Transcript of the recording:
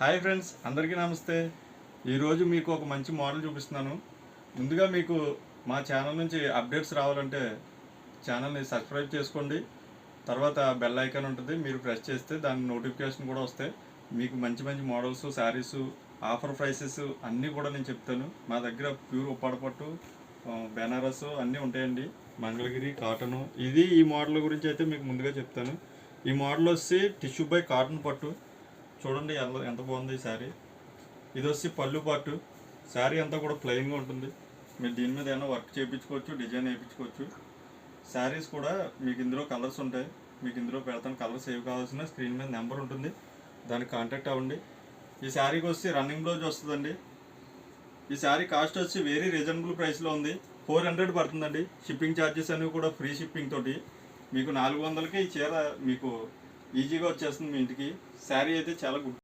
Hi friends, అందరికీ నమస్తే. ఈరోజు మీకు ఒక మంచి మోడల్ చూపిస్తున్నాను. ముందుగా మీకు మా ఛానల్ నుంచి అప్డేట్స్ రావాలంటే ఛానల్ని సబ్స్క్రైబ్ చేసుకోండి. తర్వాత బెల్ ఐకాన్ ఉంటుంది, మీరు ప్రెస్ చేస్తే దాని నోటిఫికేషన్ కూడా వస్తాయి. మీకు మంచి మంచి మోడల్స్, శారీస్, ఆఫర్ ప్రైసెస్ అన్నీ కూడా నేను చెప్తాను. మా దగ్గర ప్యూర్ ఉప్పాడ పట్టు, బెనారస్ అన్నీ ఉంటాయండి. మంగళగిరి కాటను. ఈ మోడల్ గురించి అయితే మీకు ముందుగా చెప్తాను. ఈ మోడల్ వచ్చి టిష్యూ బై కాటన్ పట్టు. చూడండి ఎంత బాగుంది ఈ శారీ. ఇది వచ్చి పళ్ళు పాటు. శారీ అంతా కూడా ప్లెయిన్గా ఉంటుంది. మీరు దీని మీద ఏమైనా వర్క్ చేయించుకోవచ్చు, డిజైన్ వేయించుకోవచ్చు. శారీస్ కూడా మీకు ఇందులో కలర్స్ ఉంటాయి. మీకు ఇందులో పెడతాను. కలర్స్ ఏవి కావాల్సిన స్క్రీన్ మీద నెంబర్ ఉంటుంది, దానికి కాంటాక్ట్ అవ్వండి. ఈ శారీకి వచ్చి రన్నింగ్ బ్లౌజ్ వస్తుందండి. ఈ శారీ కాస్ట్ వచ్చి వెరీ రీజనబుల్ ప్రైస్లో ఉంది. 400 పడుతుందండి. షిప్పింగ్ ఛార్జెస్ అనేవి కూడా ఫ్రీ షిప్పింగ్ తోటి మీకు 400కి ఈ చీర మీకు ఈజీగా వచ్చేస్తుంది మీ ఇంటికి. శారీ అయితే చాలా గుడ్.